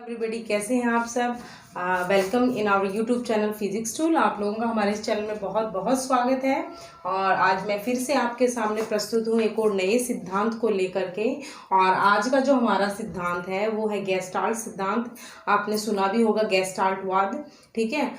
Everybody, कैसे हैं आप सब। Welcome in our YouTube channel physics tool. आप लोगों का हमारे इस चैनल में बहुत बहुत स्वागत है। और आज मैं फिर से आपके सामने प्रस्तुत हूँ एक और नए सिद्धांत को लेकर के। और आज का जो हमारा सिद्धांत है वो है गेस्टाल्ट सिद्धांत। आपने सुना भी होगा गेस्टाल्टवाद, ठीक है,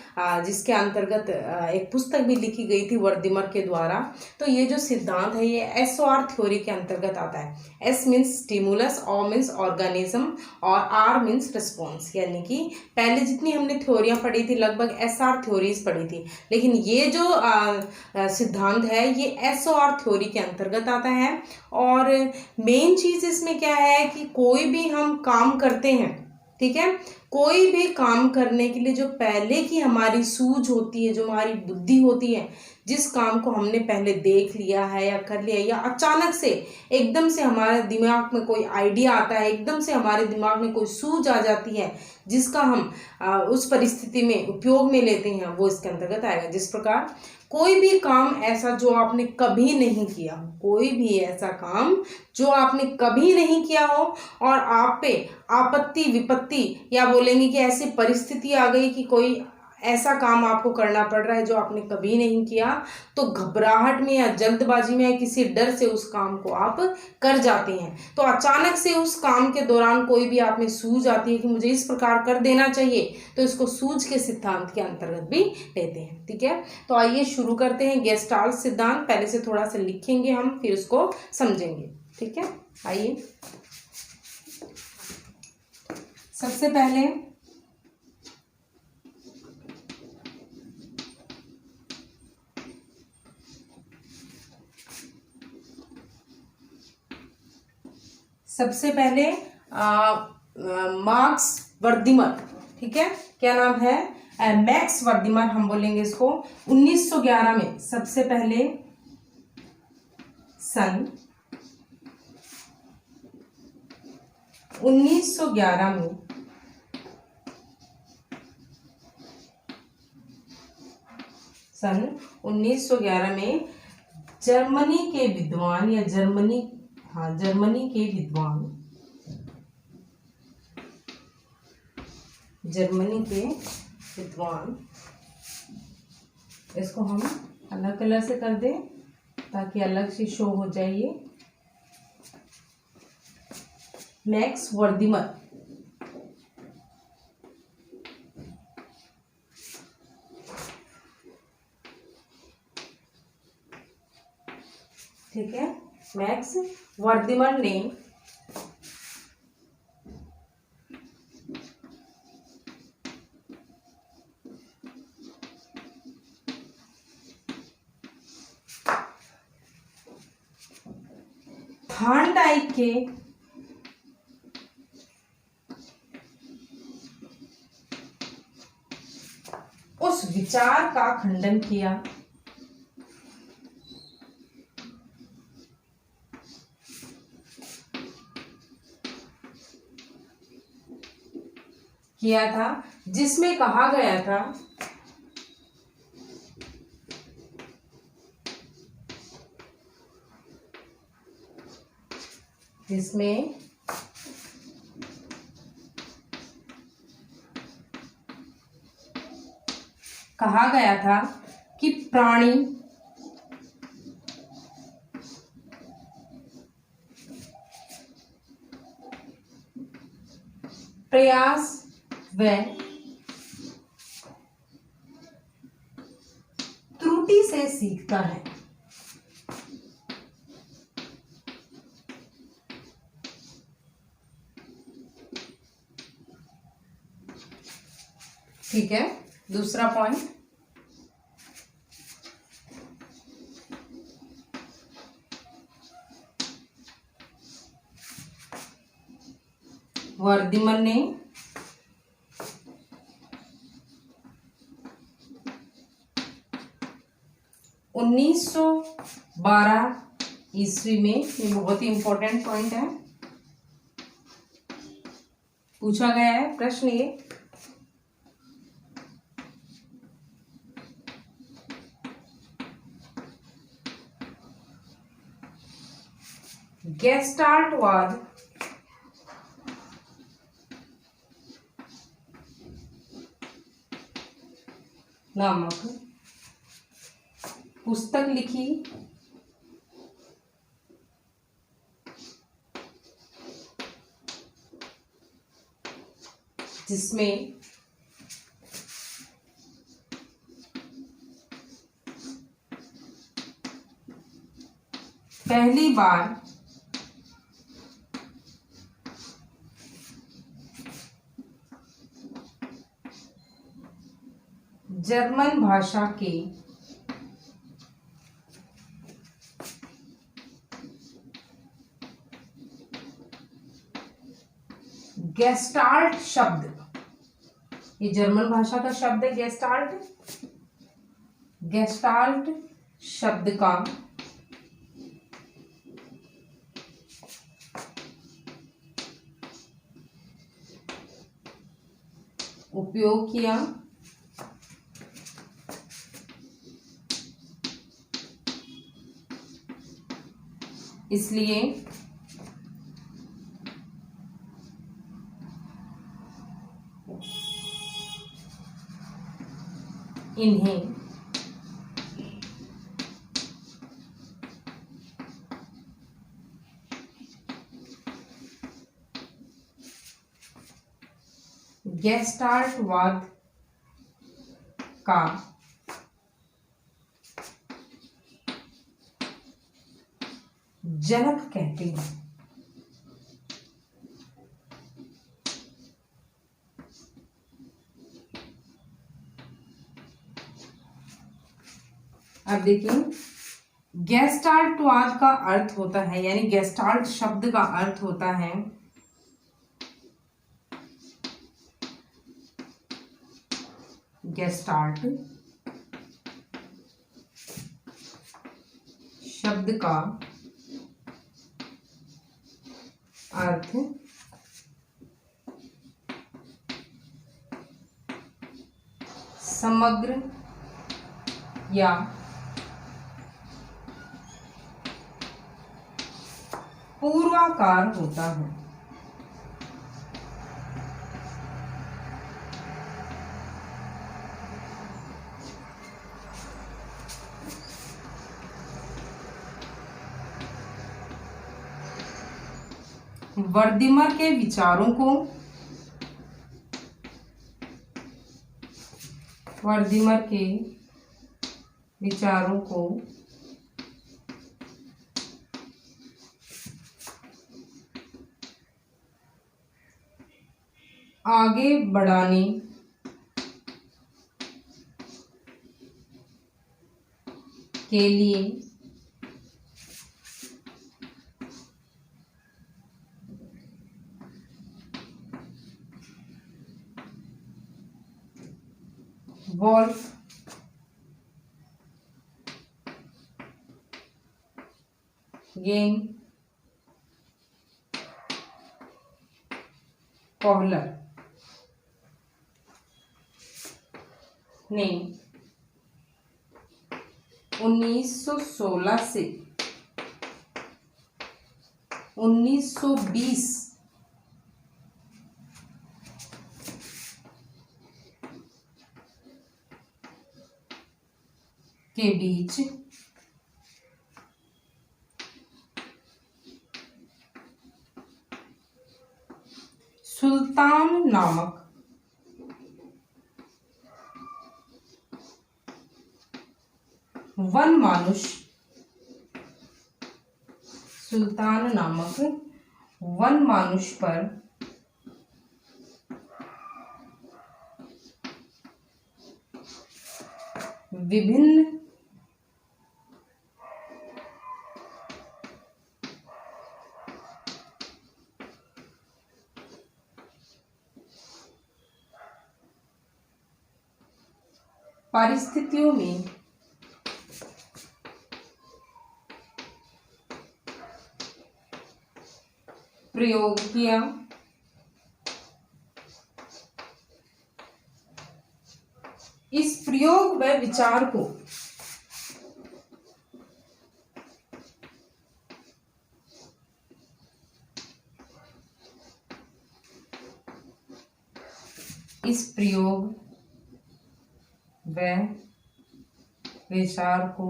जिसके अंतर्गत एक पुस्तक भी लिखी गई थी वर्दिमर के द्वारा। तो ये जो सिद्धांत है ये SOR थ्योरी के अंतर्गत आता है। S means stimulus, O means organism और R मीन्स रिस्पॉन्स। यानी कि पहले जितनी हमने थ्योरियां पढ़ी थी लगभग SR थ्योरीज पढ़ी थी, लेकिन ये जो सिद्धांत है ये SOR थ्योरी के अंतर्गत आता है। और मेन चीज इसमें क्या है कि कोई भी हम काम करते हैं, ठीक है, कोई भी काम करने के लिए जो पहले की हमारी सूझ होती है, जो हमारी बुद्धि होती है, जिस काम को हमने पहले देख लिया है या कर लिया, या अचानक से एकदम से हमारे दिमाग में कोई आइडिया आता है, एकदम से हमारे दिमाग में कोई सूझ आ जाती है जिसका हम उस परिस्थिति में उपयोग में लेते हैं, वो इसके अंतर्गत आएगा। जिस प्रकार कोई भी काम ऐसा जो आपने कभी नहीं किया हो, कोई भी ऐसा काम जो आपने कभी नहीं किया हो और आप पे आपत्ति विपत्ति या बोलेंगे कि ऐसी परिस्थिति आ गई कि कोई ऐसा काम आपको करना पड़ रहा है जो आपने कभी नहीं किया, तो घबराहट में या जल्दबाजी में या किसी डर से उस काम को आप कर जाते हैं। तो अचानक से उस काम के दौरान कोई भी आप में सूझ आती है कि मुझे इस प्रकार कर देना चाहिए, तो इसको सूझ के सिद्धांत के अंतर्गत भी लेते हैं, ठीक है। तो आइए शुरू करते हैं गेस्टाल्ट सिद्धांत। पहले से थोड़ा सा लिखेंगे हम, फिर उसको समझेंगे, ठीक है। आइए सबसे पहले मार्क्स वर्दिमर, ठीक है, क्या नाम है, मैक्स वर्दिमर हम बोलेंगे इसको। 1911 में सबसे पहले सन 1911 में सन 1911 में जर्मनी के विद्वान या जर्मनी के विद्वान, इसको हम अलग कलर से कर दें ताकि अलग से शो हो जाए। मैक्स वर्दिमर, ठीक है, मैक्स वर्दिमर ने थार्नडाइक के उस विचार का खंडन किया था, जिसमें कहा गया था कि प्राणी प्रयास व त्रुटि से सीखता है। ठीक है, दूसरा पॉइंट, वर्दिमर ने 1912 ईस्वी में, ये बहुत ही इंपॉर्टेंट पॉइंट है, पूछा गया है प्रश्न ये, गेस्टाल्टवाद नामक पुस्तक लिखी जिसमें पहली बार जर्मन भाषा के गेस्टाल्ट शब्द, ये जर्मन भाषा का शब्द है गेस्टाल्ट, गेस्टाल्ट शब्द का उपयोग किया। इसलिए इन्हें गेस्टाल्टवाद का जनक कहते हैं। अब देखिए, गेस्टाल्टवाद का अर्थ होता है, यानी गेस्टाल्ट शब्द का अर्थ होता है गेस्टाल्ट शब्द का अर्थ समग्र या पूर्वाकार होता है। वर्दिमर के विचारों को आगे बढ़ाने के लिए वोल्फ गेम कोहलर ने 1916 से 1920 के बीच सुल्तान नामक वन मानुष पर विभिन्न परिस्थितियों में प्रयोग किया। इस प्रयोग व विचार को व विचार को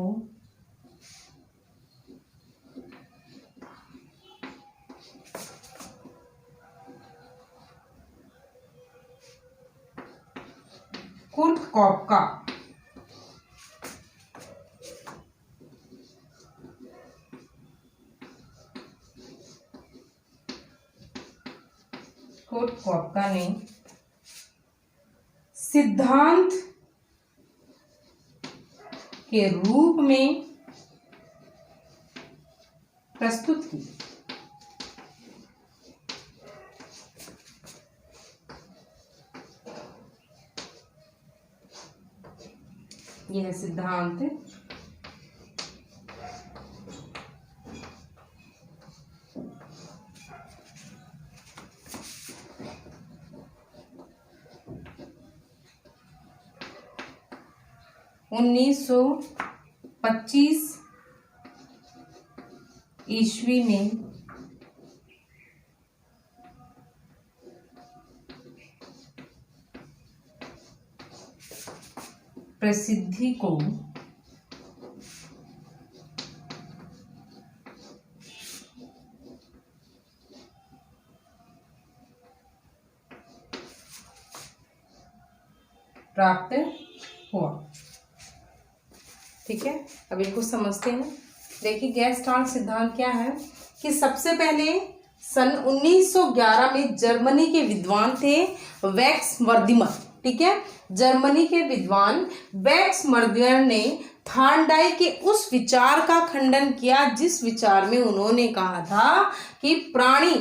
कुर्ट कॉपका ने सिद्धांत के रूप में प्रस्तुत की। यह सिद्धांत उन्नीस 1925 ईस्वी में प्रसिद्धि को प्राप्त हुआ। ठीक है, अब इनको समझते हैं। देखिए गेस्टाल्ट सिद्धांत क्या है कि सबसे पहले सन 1911 में जर्मनी के विद्वान थे वैक्स वर्दिमर। ठीक है, जर्मनी के विद्वान वैक्स वर्दिमर ने थॉर्नडाइक के उस विचार का खंडन किया जिस विचार में उन्होंने कहा था कि प्राणी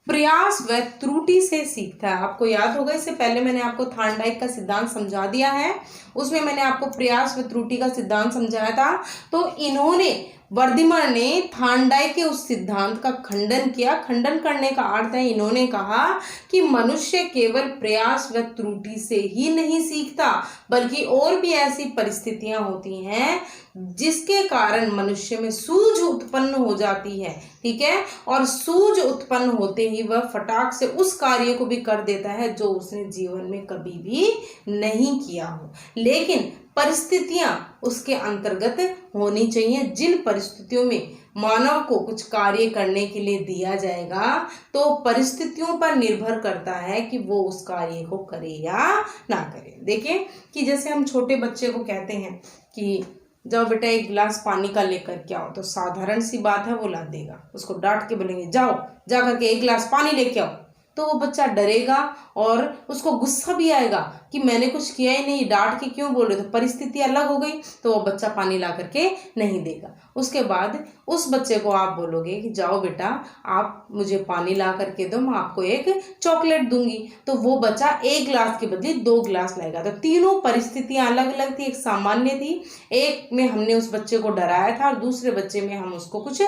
प्रयास व त्रुटि से सीखता है। आपको याद होगा, इससे पहले मैंने आपको थॉर्नडाइक का सिद्धांत समझा दिया है, उसमें मैंने आपको प्रयास व त्रुटि का सिद्धांत समझाया था। तो इन्होंने वर्दिमर ने थॉर्नडाइक के उस सिद्धांत का खंडन किया। खंडन करने का अर्थ है, इन्होंने कहा कि मनुष्य केवल प्रयास व त्रुटि से ही नहीं सीखता, बल्कि और भी ऐसी परिस्थितियां होती हैं जिसके कारण मनुष्य में सूझ उत्पन्न हो जाती है। ठीक है, और सूझ उत्पन्न होते ही वह फटाक से उस कार्य को भी कर देता है जो उसने जीवन में कभी भी नहीं किया हो। लेकिन परिस्थितियां उसके अंतर्गत होनी चाहिए। जिन परिस्थितियों में मानव को कुछ कार्य करने के लिए दिया जाएगा तो परिस्थितियों पर निर्भर करता है कि वो उस कार्य को करे या ना करे। देखिए कि जैसे हम छोटे बच्चे को कहते हैं कि जाओ बेटा एक गिलास पानी का लेकर के आओ, तो साधारण सी बात है वो ला देगा। उसको डांट के बोलेंगे जाओ जा करके एक गिलास पानी लेके आओ, तो वो बच्चा डरेगा और उसको गुस्सा भी आएगा कि मैंने कुछ किया ही नहीं, डांट के क्यों बोल रहे। तो परिस्थिति अलग हो गई, तो वो बच्चा पानी ला करके नहीं देगा। उसके बाद उस बच्चे को आप बोलोगे कि जाओ बेटा आप मुझे पानी ला करके दो, मैं आपको एक चॉकलेट दूंगी, तो वो बच्चा एक गिलास के बदले 2 गिलास लाएगा। तो तीनों परिस्थितियां अलग अलग थी। एक सामान्य थी, एक में हमने उस बच्चे को डराया था और दूसरे बच्चे में हम उसको कुछ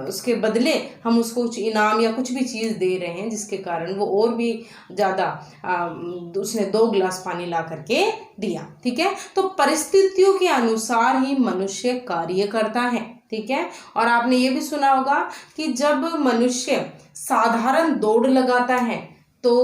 उसके बदले हम उसको कुछ इनाम या कुछ भी चीज़ दे रहे हैं जिसके कारण वो और भी ज़्यादा उसने 2 गिलास पानी ला करके दिया। ठीक है, तो परिस्थितियों के अनुसार ही मनुष्य कार्य करता है। ठीक है, और आपने ये भी सुना होगा कि जब मनुष्य साधारण दौड़ लगाता है तो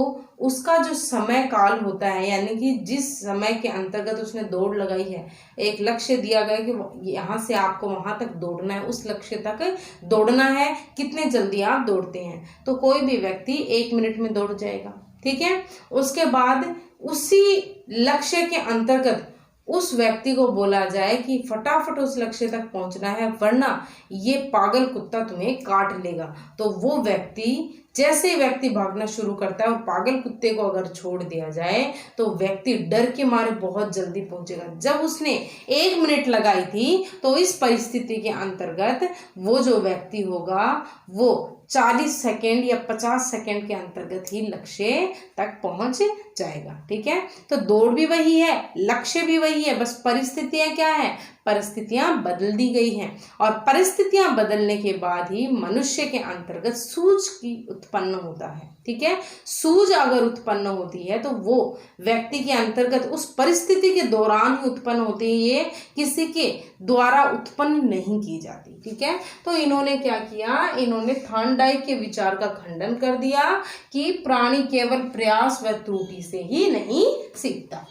उसका जो समय काल होता है, यानी कि जिस समय के अंतर्गत उसने दौड़ लगाई है, एक लक्ष्य दिया गया कि यहाँ से आपको वहाँ तक दौड़ना है, उस लक्ष्य तक दौड़ना है, कितने जल्दी आप दौड़ते हैं। तो कोई भी व्यक्ति 1 मिनट में दौड़ जाएगा। ठीक है, उसके बाद उसी लक्ष्य के अंतर्गत उस व्यक्ति को बोला जाए कि फटाफट उस लक्ष्य तक पहुंचना है वरना ये पागल कुत्ता तुम्हें काट लेगा। तो वो व्यक्ति जैसे व्यक्ति भागना शुरू करता है और पागल कुत्ते को अगर छोड़ दिया जाए तो व्यक्ति डर के मारे बहुत जल्दी पहुंचेगा। जब उसने 1 मिनट लगाई थी तो इस परिस्थिति के अंतर्गत वो जो व्यक्ति होगा वो 40 सेकेंड या 50 सेकेंड के अंतर्गत ही लक्ष्य तक पहुंच जाएगा। ठीक है, तो दौड़ भी वही है, लक्ष्य भी वही है, बस परिस्थितियां क्या है, परिस्थितियां बदल दी गई हैं। और परिस्थितियां बदलने के बाद ही मनुष्य के अंतर्गत सूझ की उत्पन्न होता है। ठीक है, सूझ अगर उत्पन्न होती है तो वो व्यक्ति के अंतर्गत उस परिस्थिति के दौरान ही उत्पन्न होती है, ये किसी के द्वारा उत्पन्न नहीं की जाती। ठीक है, तो इन्होंने क्या किया, इन्होंने थॉर्नडाइक के विचार का खंडन कर दिया कि प्राणी केवल प्रयास व त्रुटि से ही नहीं सीखता।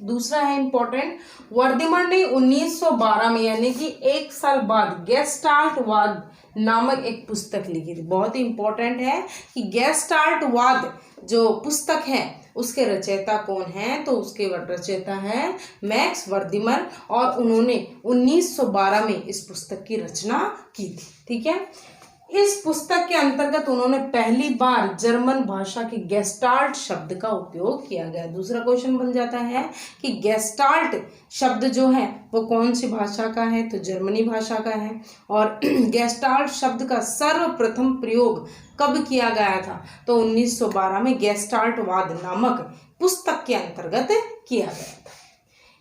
दूसरा है इंपॉर्टेंट, वर्धमान ने 1912 में यानी कि 1 साल बाद गेस्टाल्टवाद नामक एक पुस्तक लिखी थी। बहुत ही इंपॉर्टेंट है कि गेस्टाल्टवाद जो पुस्तक है उसके रचयिता कौन है, तो उसके रचयिता है मैक्स वर्धमान और उन्होंने 1912 में इस पुस्तक की रचना की थी। ठीक है, इस पुस्तक के अंतर्गत उन्होंने पहली बार जर्मन भाषा के गेस्टाल्ट शब्द का उपयोग किया गया। दूसरा क्वेश्चन बन जाता है कि गेस्टाल्ट शब्द जो है वो कौन सी भाषा का है, तो जर्मनी भाषा का है। और गेस्टाल्ट शब्द का सर्वप्रथम प्रयोग कब किया गया था, तो 1912 में गेस्टाल्टवाद नामक पुस्तक के अंतर्गत किया गया था।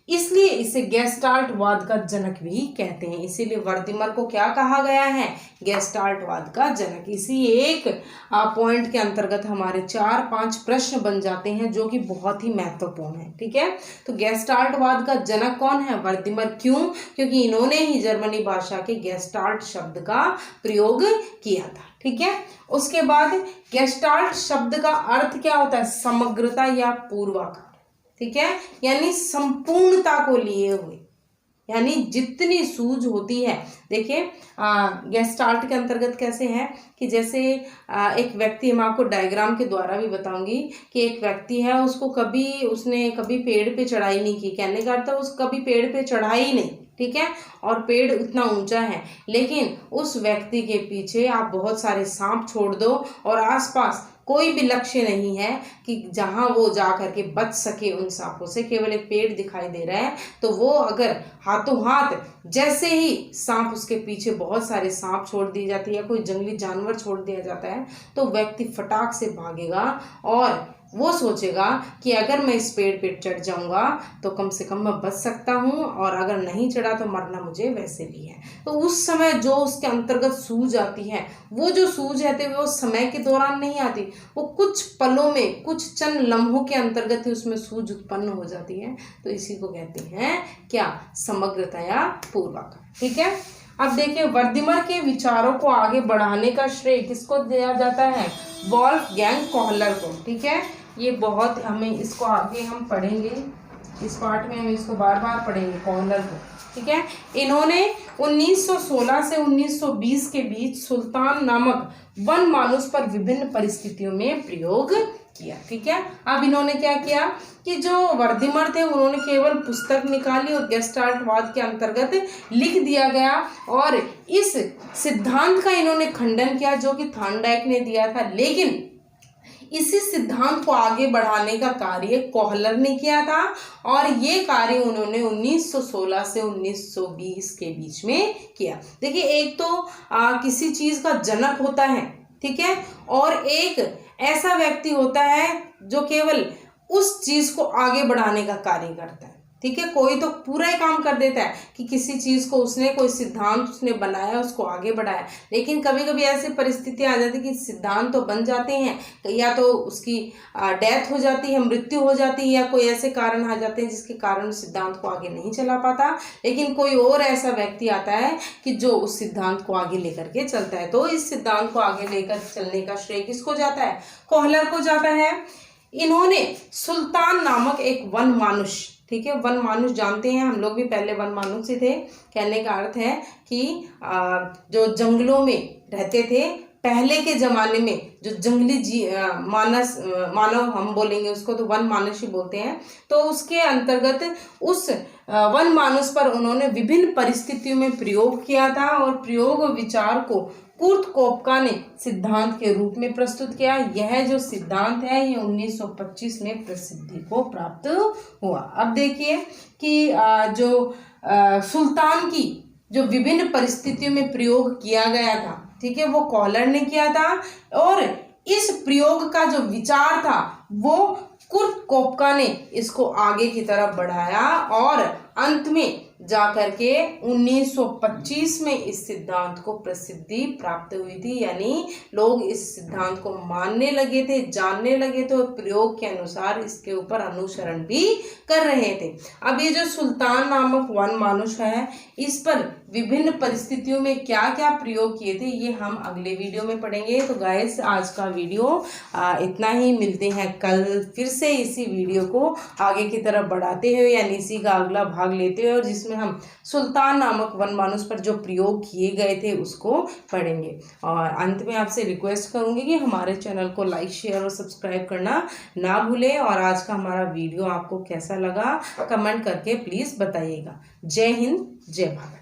इसलिए इसे गेस्टाल्टवाद का जनक भी कहते हैं। इसीलिए वर्धमान को क्या कहा गया है, गेस्टाल्टवाद का जनक। इसी एक पॉइंट के अंतर्गत हमारे 4-5 प्रश्न बन जाते हैं जो कि बहुत ही महत्वपूर्ण है। ठीक है, तो गेस्टाल्टवाद का जनक कौन है, वर्धमान। क्यों, क्योंकि इन्होंने ही जर्मनी भाषा के गेस्टाल्ट शब्द का प्रयोग किया था। ठीक है, उसके बाद गेस्टाल्ट शब्द का अर्थ क्या होता है, समग्रता या पूर्वाकार। ठीक है, यानी संपूर्णता को लिए हुए, यानी जितनी सूझ होती है। देखिए गेस्टाल्ट के अंतर्गत कैसे है कि जैसे एक व्यक्ति, मैं आपको डायग्राम के द्वारा भी बताऊंगी कि एक व्यक्ति है, उसने कभी पेड़ पे चढ़ाई नहीं की। कहने का अर्थ है उस कभी पेड़ पे चढ़ा ही नहीं। ठीक है, और पेड़ इतना ऊंचा है, लेकिन उस व्यक्ति के पीछे आप बहुत सारे सांप छोड़ दो और आसपास कोई भी लक्ष्य नहीं है कि जहां वो जा करके बच सके उन सांपों से, केवल एक पेड़ दिखाई दे रहा है। तो वो अगर हाथों हाथ जैसे ही सांप, उसके पीछे बहुत सारे सांप छोड़ दिए जाते हैं या कोई जंगली जानवर छोड़ दिया जाता है, तो व्यक्ति फटाक से भागेगा और वो सोचेगा कि अगर मैं इस पेड़ पे चढ़ जाऊंगा तो कम से कम मैं बच सकता हूँ, और अगर नहीं चढ़ा तो मरना मुझे वैसे भी है। तो उस समय जो उसके अंतर्गत सूझ आती है, वो जो सूझ आती है वो समय के दौरान नहीं आती, वो कुछ पलों में, कुछ चंद लम्हों के अंतर्गत ही उसमें सूझ उत्पन्न हो जाती है। तो इसी को कहते हैं क्या, समग्रता या पूर्वाकार। ठीक है, अब देखिए वर्धमान के विचारों को आगे बढ़ाने का श्रेय किसको दिया जाता है, वोल्फगैंग कोहलर को। ठीक है, ये बहुत, हमें इसको आगे हम पढ़ेंगे, इस पार्ट में हम इसको बार बार पढ़ेंगे, कोहलर को। ठीक है, इन्होंने 1916 से 1920 के बीच सुल्तान नामक वन मानुष पर विभिन्न परिस्थितियों में प्रयोग किया। ठीक है, अब इन्होंने क्या किया कि जो वर्धमान थे उन्होंने केवल पुस्तक निकाली और गेस्टाल्टवाद के अंतर्गत लिख दिया गया, और इस सिद्धांत का इन्होंने खंडन किया जो कि थॉर्नडाइक ने दिया था। लेकिन इसी सिद्धांत को आगे बढ़ाने का कार्य कोहलर ने किया था, और ये कार्य उन्होंने 1916 से 1920 के बीच में किया। देखिए, एक तो किसी चीज का जनक होता है, ठीक है, और एक ऐसा व्यक्ति होता है जो केवल उस चीज को आगे बढ़ाने का कार्य करता है। ठीक है, कोई तो पूरा ही काम कर देता है कि किसी चीज को उसने, कोई सिद्धांत उसने बनाया, उसको आगे बढ़ाया, लेकिन कभी कभी ऐसी परिस्थिति आ जाती है कि सिद्धांत तो बन जाते हैं, या तो उसकी डेथ हो जाती है, मृत्यु हो जाती है, या कोई ऐसे कारण आ जाते हैं जिसके कारण सिद्धांत को आगे नहीं चला पाता, लेकिन कोई और ऐसा व्यक्ति आता है कि जो उस सिद्धांत को आगे लेकर के चलता है। तो इस सिद्धांत को आगे लेकर चलने का श्रेय किसको जाता है, कोहलर को जाता है। इन्होंने सुल्तान नामक एक वन मानुष, ठीक है, वन मानुष जानते हैं, हम लोग भी पहले वन मानुष ही थे। कहने का अर्थ है कि जो जंगलों में रहते थे पहले के जमाने में, जो जंगली मानव हम बोलेंगे उसको तो वन मानुष ही बोलते हैं। तो उसके अंतर्गत उस वन मानुष पर उन्होंने विभिन्न परिस्थितियों में प्रयोग किया था, और प्रयोग विचार को कुर्ट कोपका ने सिद्धांत के रूप में प्रस्तुत किया। यह जो सिद्धांत है ये 1925 में प्रसिद्धि को प्राप्त हुआ। अब देखिए कि जो सुल्तान की जो विभिन्न परिस्थितियों में प्रयोग किया गया था, ठीक है, वो कोहलर ने किया था, और इस प्रयोग का जो विचार था वो कुर्ट कोपका ने इसको आगे की तरफ बढ़ाया और अंत में जाकर के 1925 में इस सिद्धांत को प्रसिद्धि प्राप्त हुई थी, यानी लोग इस सिद्धांत को मानने लगे थे, जानने लगे थे और प्रयोग के अनुसार इसके ऊपर अनुसरण भी कर रहे थे। अब ये जो सुल्तान नामक वन मानुष है, इस पर विभिन्न परिस्थितियों में क्या क्या प्रयोग किए थे ये हम अगले वीडियो में पढ़ेंगे। तो गाइस आज का वीडियो इतना ही, मिलते हैं कल फिर से इसी वीडियो को आगे की तरफ बढ़ाते हुए, यानी इसी का अगला भाग लेते हुए, और जिसमें हम सुल्तान नामक वन मानुष पर जो प्रयोग किए गए थे उसको पढ़ेंगे। और अंत में आपसे रिक्वेस्ट करूंगी कि हमारे चैनल को लाइक शेयर और सब्सक्राइब करना ना भूलें। और आज का हमारा वीडियो आपको कैसा लगा कमेंट करके प्लीज़ बताइएगा। जय हिंद, जय भारत।